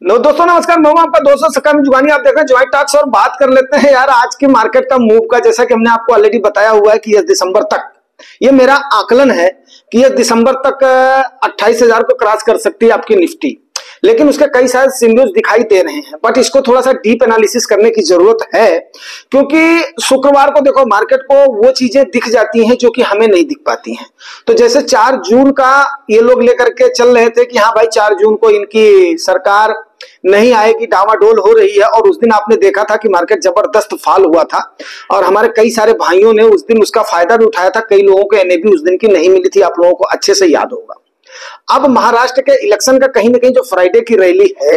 लो दोस्तों नमस्कार, मैं हूं आपका दोस्तों सकाम जुगानी। आप देख रहे हैं ज्वाइंट टॉक्स और बात कर लेते हैं यार आज की मार्केट का मूव का। जैसा कि हमने आपको ऑलरेडी बताया हुआ है कि 10 दिसंबर तक ये मेरा आकलन है कि ये दिसंबर तक 28,000 को क्रॉस कर सकती है आपकी निफ्टी। लेकिन उसके कई सारे सिग्नल्स दिखाई दे रहे हैं, बट इसको थोड़ा सा डीप एनालिसिस करने की जरूरत है, क्योंकि शुक्रवार को देखो मार्केट को वो चीजें दिख जाती हैं जो कि हमें नहीं दिख पाती हैं। तो जैसे 4 जून का ये लोग लेकर के चल रहे थे कि हाँ भाई 4 जून को इनकी सरकार नहीं आएगी, डामाडोल हो रही है, और उस दिन आपने देखा था कि मार्केट जबरदस्त फॉल हुआ था और हमारे कई सारे भाइयों ने उस दिन उसका फायदा भी उठाया था। कई लोगों को एनएबी उस दिन की नहीं मिली थी, आप लोगों को अच्छे से याद होगा। अब महाराष्ट्र के इलेक्शन का कहीं ना कहीं जो फ्राइडे की रैली है,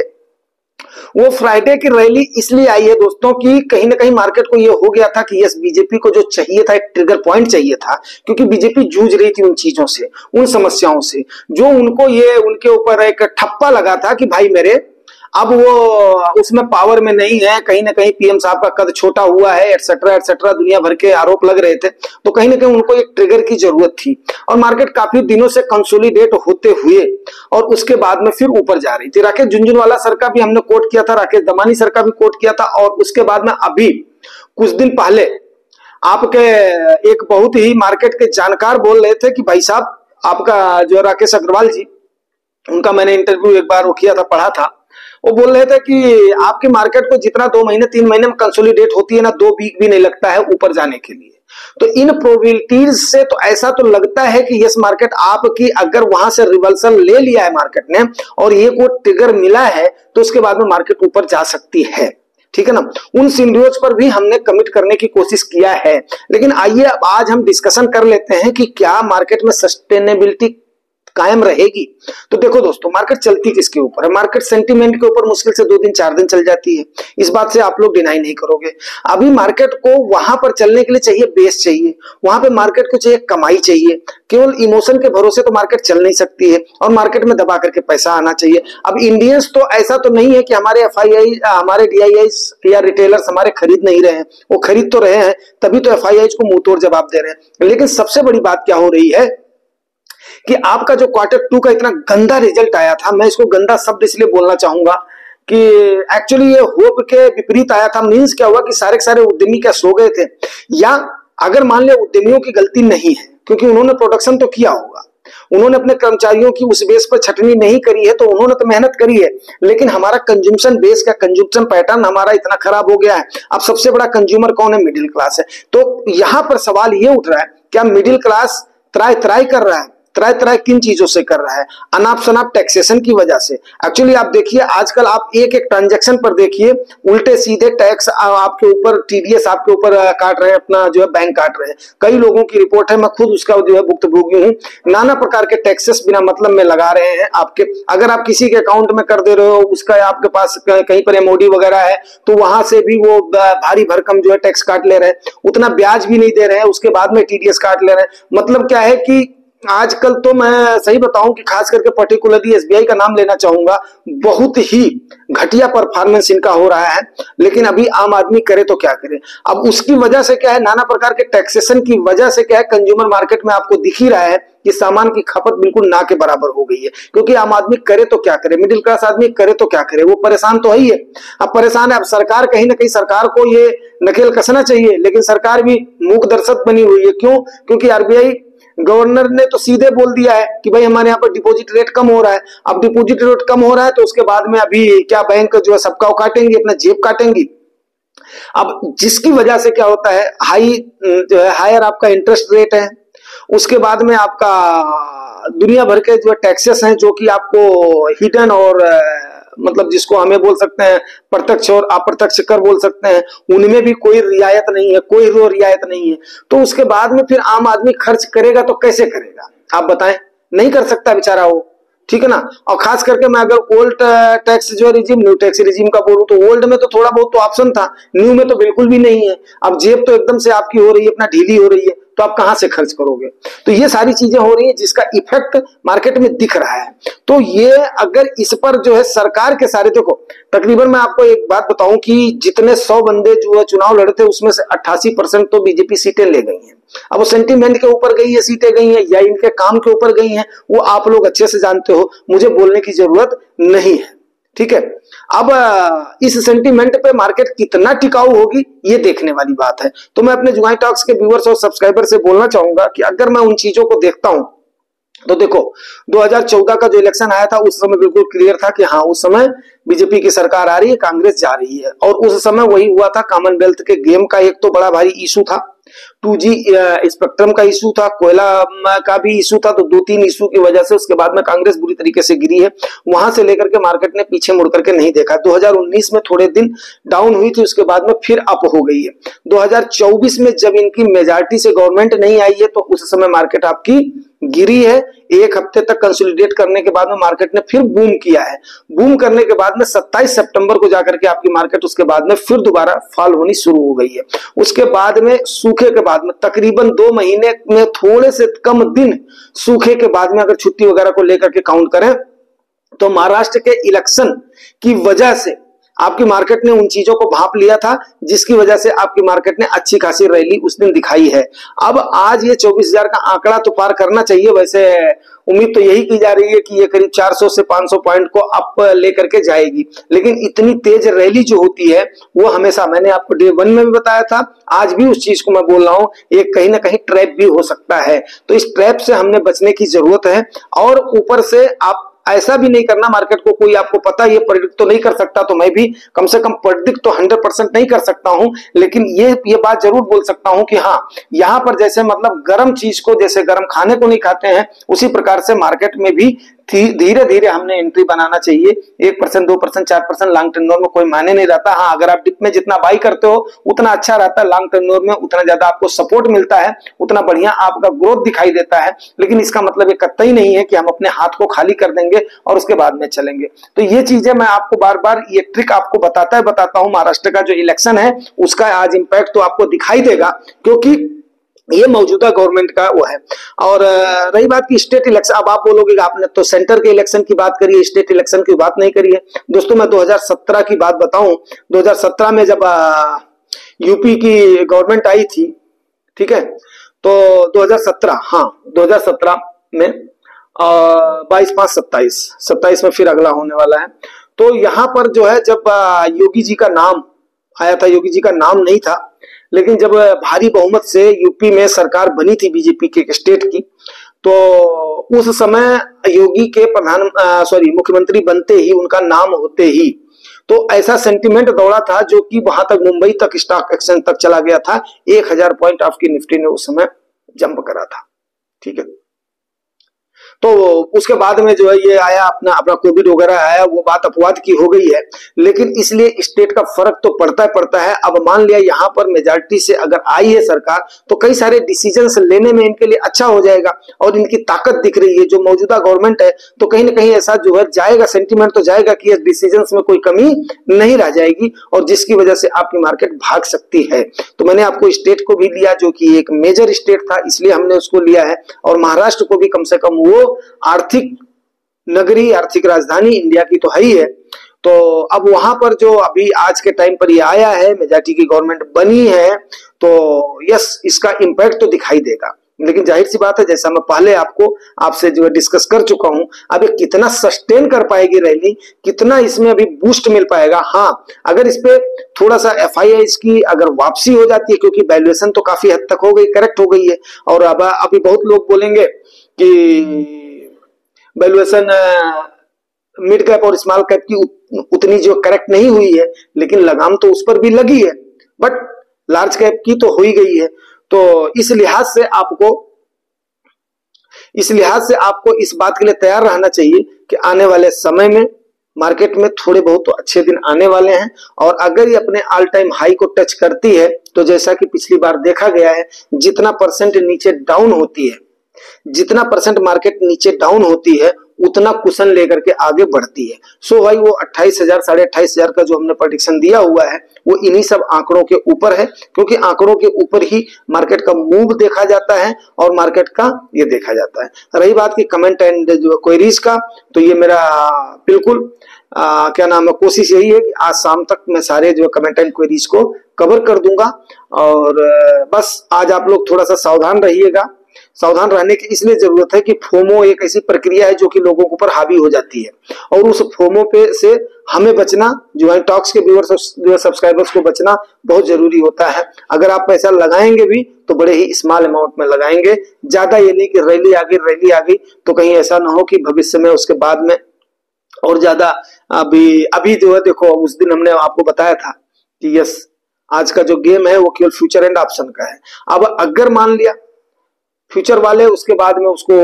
वो फ्राइडे की रैली इसलिए आई है दोस्तों कि कहीं ना कहीं मार्केट को ये हो गया था कि यस बीजेपी को जो चाहिए था, एक ट्रिगर पॉइंट चाहिए था, क्योंकि बीजेपी जूझ रही थी उन चीजों से, उन समस्याओं से जो उनको ये उनके ऊपर एक ठप्पा लगा था कि भाई मेरे अब वो उसमें पावर में नहीं है, कहीं ना कहीं पीएम साहब का कद छोटा हुआ है, एटसेट्रा एटसेट्रा दुनिया भर के आरोप लग रहे थे। तो कहीं ना कहीं उनको एक ट्रिगर की जरूरत थी और मार्केट काफी दिनों से कंसोलिडेट होते हुए और उसके बाद में फिर ऊपर जा रही थी। राकेश झुनझुनवाला सर का भी हमने कोट किया था, राकेश दमानी सर का भी कोट किया था, और उसके बाद में अभी कुछ दिन पहले आपके एक बहुत ही मार्केट के जानकार बोल रहे थे कि भाई साहब आपका जो राकेश अग्रवाल जी, उनका मैंने इंटरव्यू एक बार वो किया था, पढ़ा था। वो बोल रहे थे कि आपकी मार्केट को जितना 2 महीने 3 महीने में कंसोलिडेट होती है ना, 2 वीक भी नहीं लगता है ऊपर जाने के लिए। तो इन प्रोबेबिलिटीज से तो ऐसा तो लगता है कि यस मार्केट आपकी अगर वहां से रिवर्सल ले लिया है मार्केट ने और ये कोई ट्रिगर मिला है तो उसके बाद में मार्केट ऊपर जा सकती है। ठीक है ना, उन सिनेरियोज पर भी हमने कमिट करने की कोशिश किया है। लेकिन आइए अब आज हम डिस्कशन कर लेते हैं कि क्या मार्केट में सस्टेनेबिलिटी कायम रहेगी। तो देखो दोस्तों, मार्केट चलती किसके ऊपर है? मार्केट सेंटीमेंट के ऊपर मुश्किल से 2 दिन 4 दिन चल जाती है, इस बात से आप लोग डिनाई नहीं करोगे। अभी मार्केट को वहां पर चलने के लिए चाहिए बेस चाहिए, वहां पे मार्केट को चाहिए कमाई चाहिए। केवल इमोशन के भरोसे तो मार्केट चल नहीं सकती है और मार्केट में दबा करके पैसा आना चाहिए। अब इंडियंस तो ऐसा तो नहीं है कि हमारे एफआईआई हमारे डीआईआई या रिटेलर्स हमारे खरीद नहीं रहे हैं, वो खरीद तो रहे हैं, तभी तो एफआईआई को मुंह तोड़ जवाब दे रहे हैं। लेकिन सबसे बड़ी बात क्या हो रही है कि आपका जो Q2 का इतना गंदा रिजल्ट आया था, मैं इसको गंदा शब्द इसलिए बोलना चाहूंगा कि एक्चुअली ये होप के विपरीत आया था। मींस क्या हुआ कि सारे के सारे उद्यमी क्या सो गए थे, या अगर मान लिया उद्यमियों की गलती नहीं है क्योंकि उन्होंने प्रोडक्शन तो किया होगा, उन्होंने अपने कर्मचारियों की उस बेस पर छटनी नहीं करी है, तो उन्होंने तो मेहनत करी है, लेकिन हमारा कंज्यूमशन बेस का कंज्यूमशन पैटर्न हमारा इतना खराब हो गया है। अब सबसे बड़ा कंज्यूमर कौन है? मिडिल क्लास है। तो यहां पर सवाल ये उठ रहा है, क्या मिडिल क्लास त्राई कर रहा है? त्राई किन चीजों से कर रहा है? अनाप शनाप टैक्सेशन की वजह से। एक्चुअली आप देखिए आजकल आप एक एक ट्रांजैक्शन पर देखिए उल्टे सीधे टैक्स आपके ऊपर, टीडीएस आपके ऊपर काट रहे हैं, अपना जो है बैंक काट रहे हैं। कई लोगों की रिपोर्ट है, मैं खुद उसका जो है भुक्तभोगी हूं। नाना प्रकार के टैक्सेस बिना मतलब में लगा रहे हैं आपके। अगर आप किसी के अकाउंट में कर दे रहे हो, उसका आपके पास कहीं पर एमओडी वगैरह है, तो वहां से भी वो भारी भरकम जो है टैक्स काट ले रहे हैं, उतना ब्याज भी नहीं दे रहे हैं, उसके बाद में टीडीएस काट ले रहे हैं। मतलब क्या है कि आजकल तो मैं सही बताऊं कि खास करके पर्टिकुलरली एसबीआई का नाम लेना चाहूंगा, बहुत ही घटिया परफॉर्मेंस इनका हो रहा है। लेकिन अभी आम आदमी करे तो क्या करे? अब उसकी वजह से क्या है, नाना प्रकार के टैक्सेशन की वजह से क्या है, कंज्यूमर मार्केट में आपको दिख ही रहा है कि सामान की खपत बिल्कुल ना के बराबर हो गई है। क्योंकि आम आदमी करे तो क्या करे, मिडिल क्लास आदमी करे तो क्या करे, वो परेशान तो है ही है। अब परेशान है, अब सरकार कहीं ना कहीं सरकार को ये नकेल कसना चाहिए, लेकिन सरकार भी मूक दर्शक बनी हुई है। क्यों? क्योंकि आरबीआई गवर्नर ने तो सीधे बोल दिया है कि भाई हमारे यहाँ पर डिपॉजिट रेट कम हो रहा है। अब डिपॉजिट रेट कम हो रहा है तो उसके बाद में अभी क्या बैंक जो है सबका काटेंगे, अपना जेब काटेंगी। अब जिसकी वजह से क्या होता है, जो है हायर आपका इंटरेस्ट रेट है, उसके बाद में आपका दुनिया भर के जो टैक्सेस हैं जो कि आपको हिडन और मतलब जिसको हमें बोल सकते हैं प्रत्यक्ष और अप्रत्यक्ष कर बोल सकते हैं, उनमें भी कोई रियायत नहीं है, कोई रियायत नहीं है। तो उसके बाद में फिर आम आदमी खर्च करेगा तो कैसे करेगा आप बताएं? नहीं कर सकता बेचारा वो, ठीक है ना। और खास करके मैं अगर ओल्ड टैक्स जो रिजीम, न्यू टैक्स रिजीम का बोलूं तो ओल्ड में तो थोड़ा बहुत तो ऑप्शन था, न्यू में तो बिल्कुल भी नहीं है। अब जेब तो एकदम से आपकी हो रही है, अपना ढीली हो रही है, तो आप कहां से खर्च करोगे? तो ये सारी चीजें हो रही है जिसका इफेक्ट मार्केट में दिख रहा है। तो ये अगर इस पर जो है सरकार के सारे, देखो तकरीबन मैं आपको एक बात बताऊं कि जितने 100 बंदे जो है चुनाव लड़े थे उसमें से 88% तो बीजेपी सीटें ले गई हैं। अब वो सेंटीमेंट के ऊपर गई है सीटें गई हैं या इनके काम के ऊपर गई हैं, वो आप लोग अच्छे से जानते हो, मुझे बोलने की जरूरत नहीं है, ठीक है। अब इस सेंटीमेंट पे मार्केट कितना टिकाऊ होगी ये देखने वाली बात है। तो मैं अपने जुगानी टॉक्स के व्यूअर्स और सब्सक्राइबर से बोलना चाहूंगा कि अगर मैं उन चीजों को देखता हूं तो देखो 2014 का जो इलेक्शन आया था उस समय बिल्कुल क्लियर था कि हाँ उस समय बीजेपी की सरकार आ रही है, कांग्रेस जा रही है। और उस समय वही हुआ था, कॉमनवेल्थ के गेम का एक तो बड़ा भारी इशू था, 2G स्पेक्ट्रम का इशू था, कोयला का भी इशू था। तो दो तीन इशू की वजह से उसके बाद में कांग्रेस बुरी तरीके से गिरी है। वहां से लेकर के मार्केट ने पीछे मुड़ करके नहीं देखा। 2019 में थोड़े दिन डाउन हुई थी, उसके बाद में फिर अप हो गई है। 2024 में जब इनकी मेजॉरिटी से गवर्नमेंट नहीं आई है तो उस समय मार्केट आपकी गिरी है। एक हफ्ते तक कंसोलिडेट करने के बाद में मार्केट ने फिर बूम किया है। बूम करने के बाद में 27 सितंबर को जाकर के आपकी मार्केट उसके बाद में फिर दोबारा फॉल होनी शुरू हो गई है। उसके बाद में सूखे के बाद में तकरीबन 2 महीने में थोड़े से कम दिन सूखे के बाद में अगर छुट्टी वगैरह को लेकर के काउंट करें तो महाराष्ट्र के इलेक्शन की वजह से आपकी मार्केट ने उन चीजों को भांप लिया था, जिसकी वजह से आपकी मार्केट ने अच्छी खासी रैली उस दिन दिखाई है। अब आज ये 24,000 का आंकड़ा तो पार करना चाहिए। वैसे उम्मीद तो यही की जा रही है कि ये करीब 400 से 500 पॉइंट को अप लेकर के जाएगी, लेकिन इतनी तेज रैली जो होती है वो हमेशा, मैंने आपको डे 1 में भी बताया था, आज भी उस चीज को मैं बोल रहा हूं, एक कहीं ना कहीं ट्रैप भी हो सकता है। तो इस ट्रैप से हमने बचने की जरूरत है। और ऊपर से आप ऐसा भी नहीं करना, मार्केट को कोई आपको पता ये प्रेडिक्ट तो नहीं कर सकता, तो मैं भी कम से कम प्रेडिक्ट तो 100% नहीं कर सकता हूं, लेकिन ये बात जरूर बोल सकता हूं कि हाँ यहां पर जैसे मतलब गर्म चीज को, जैसे गर्म खाने को नहीं खाते हैं, उसी प्रकार से मार्केट में भी धीरे धीरे हमने एंट्री बनाना चाहिए। 1%, 2%, 4% लॉन्ग टेन्योर में कोई मायने नहीं रहता। हाँ अगर आप डिप में जितना बाई करते हो उतना अच्छा रहता है, लॉन्ग टेन्योर में उतना ज्यादा आपको सपोर्ट मिलता है, उतना बढ़िया आपका ग्रोथ दिखाई देता है। लेकिन इसका मतलब ये कतई नहीं है कि हम अपने हाथ को खाली कर देंगे और उसके बाद में चलेंगे। तो ये चीजें मैं आपको बार बार ये ट्रिक आपको बताता हूं। महाराष्ट्र का जो इलेक्शन है उसका आज इंपैक्ट तो आपको दिखाई देगा, क्योंकि ये मौजूदा गवर्नमेंट का वो है। और रही बात की स्टेट इलेक्शन, अब आप बोलोगे कि आपने तो सेंटर के इलेक्शन की बात करी है, स्टेट इलेक्शन की बात नहीं करी है। दोस्तों मैं 2017 की बात बताऊं, 2017 में जब यूपी की गवर्नमेंट आई थी, ठीक है, तो 2017 में 22/5/27 में फिर अगला होने वाला है। तो यहाँ पर जो है जब योगी जी का नाम आया था, योगी जी का नाम नहीं था, लेकिन जब भारी बहुमत से यूपी में सरकार बनी थी बीजेपी के स्टेट की, तो उस समय योगी के मुख्यमंत्री बनते ही, उनका नाम होते ही, तो ऐसा सेंटिमेंट दौड़ा था जो कि वहां तक, मुंबई तक, स्टॉक एक्सचेंज तक चला गया था। 1000 पॉइंट आपकी निफ्टी ने उस समय जंप करा था, ठीक है। तो उसके बाद में जो है ये आया अपना कोविड वगैरह आया, वो बात अपवाद की हो गई है, लेकिन इसलिए स्टेट का फर्क तो पड़ता है। अब मान लिया यहाँ पर मेजॉरिटी से अगर आई है सरकार, तो कई सारे डिसीजंस लेने में इनके लिए अच्छा हो जाएगा और इनकी ताकत दिख रही है जो मौजूदा गवर्नमेंट है। तो कहीं ना कहीं ऐसा जो है जाएगा, सेंटीमेंट तो जाएगा कि इस डिसीजंस में कोई कमी नहीं रह जाएगी और जिसकी वजह से आपकी मार्केट भाग सकती है। तो मैंने आपको स्टेट को भी लिया जो कि एक मेजर स्टेट था, इसलिए हमने उसको लिया है। और महाराष्ट्र को भी कम से कम, वो आर्थिक नगरी, आर्थिक राजधानी इंडिया की तो है ही है। तो अब वहां पर जो अभी आज के टाइम पर ये आया है, मेजॉरिटी की गवर्नमेंट बनी है, तो यस इसका इंपैक्ट तो दिखाई देगा। लेकिन जाहिर सी बात है, जैसा मैं पहले आपसे जो है डिस्कस कर चुका हूं, अब ये कितना सस्टेन कर पाएगी रैली, कितना इसमें अभी बूस्ट मिल पाएगा। हाँ अगर इस पे थोड़ा सा FIIs की अगर वापसी हो जाती है, क्योंकि वैल्यूएशन तो काफी हद तक हो गई, करेक्ट हो गई है, और अब अभी बहुत लोग बोलेंगे कि वैल्यूएशन मिड कैप और स्मॉल कैप की उतनी जो करेक्ट नहीं हुई है, लेकिन लगाम तो उस पर भी लगी है, बट लार्ज कैप की तो हो ही गई है। तो इस लिहाज से आपको इस बात के लिए तैयार रहना चाहिए कि आने वाले समय में मार्केट में थोड़े बहुत तो अच्छे दिन आने वाले हैं। और अगर ये अपने ऑल टाइम हाई को टच करती है, तो जैसा कि पिछली बार देखा गया है, जितना परसेंट नीचे डाउन होती है, जितना परसेंट मार्केट नीचे डाउन होती है, उतना कुशन लेकर के आगे बढ़ती है। सो भाई वो 28,000, 28,500 का जो हमने प्रेडिक्शन दिया हुआ है, वो इन्हीं सब आंकड़ों के ऊपर है, क्योंकि आंकड़ों के ऊपर ही मार्केट का मूव देखा जाता है और मार्केट का ये देखा जाता है। रही बात की कमेंट एंड जो क्वेरीज का, तो ये मेरा बिल्कुल क्या नाम है, कोशिश यही है कि आज शाम तक मैं सारे जो कमेंट एंड क्वेरीज को कवर कर दूंगा। और बस आज आप लोग थोड़ा सा सावधान रहिएगा, सावधान रहने की इसलिए जरूरत है कि फोमो एक ऐसी प्रक्रिया है जो कि लोगों के ऊपर हावी हो जाती है, और उस फोमो पे से हमें बचना, ज्वाइन टॉक्स के व्यूअर्स सब्सक्राइबर्स को बचना बहुत जरूरी होता है। अगर आप पैसा लगाएंगे भी तो बड़े ही स्मॉल अमाउंट में लगाएंगे, ज्यादा ये नहीं कि रैली आ गई तो कहीं ऐसा ना हो कि भविष्य में उसके बाद में और ज्यादा। अभी जो है देखो, उस दिन हमने आपको बताया था कि यस, आज का जो गेम है वो केवल फ्यूचर एंड ऑप्शन का है। अब अगर मान लिया फ्यूचर वाले उसके बाद में उसको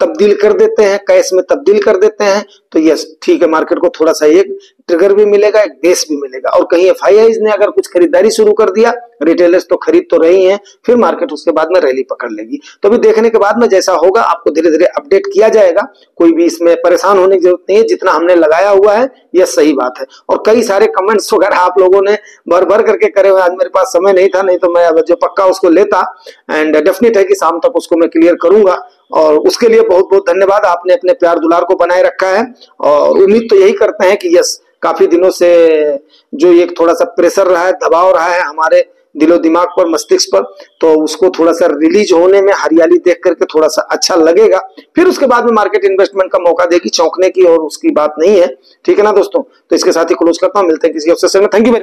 तब्दील कर देते हैं, कैश में तब्दील कर देते हैं, तो यस ठीक है, मार्केट को थोड़ा सा एक ट्रिगर भी मिलेगा, एक बेस भी मिलेगा। और कहीं एफआईआईज ने अगर कुछ खरीदारी शुरू कर दिया, रिटेलर्स तो खरीद तो रही हैं, फिर मार्केट उसके बाद में रैली पकड़ लेगी। तो अभी देखने के बाद में जैसा होगा आपको धीरे धीरे अपडेट किया जाएगा। कोई भी इसमें परेशान होने की जरूरत नहीं है, जितना हमने लगाया हुआ है यह सही बात है। और कई सारे कमेंट्स वगैरह आप लोगों ने भर भर करके करे हुए, आज मेरे पास समय नहीं था, नहीं तो मैं जो पक्का उसको लेता, एंड डेफिनेट है कि शाम तक उसको मैं क्लियर करूंगा। और उसके लिए बहुत बहुत धन्यवाद, आपने अपने प्यार दुलार को बनाए रखा है। और उम्मीद तो यही करते हैं कि यस, काफी दिनों से जो एक थोड़ा सा प्रेशर रहा है, दबाव रहा है हमारे दिलो दिमाग पर, मस्तिष्क पर, तो उसको थोड़ा सा रिलीज होने में हरियाली देख करके थोड़ा सा अच्छा लगेगा। फिर उसके बाद में मार्केट इन्वेस्टमेंट का मौका देगी, चौंकने की और उसकी बात नहीं है। ठीक है ना दोस्तों, तो इसके साथ ही क्लोज करता हूं, मिलते हैं किसी अवसर से। Thank you.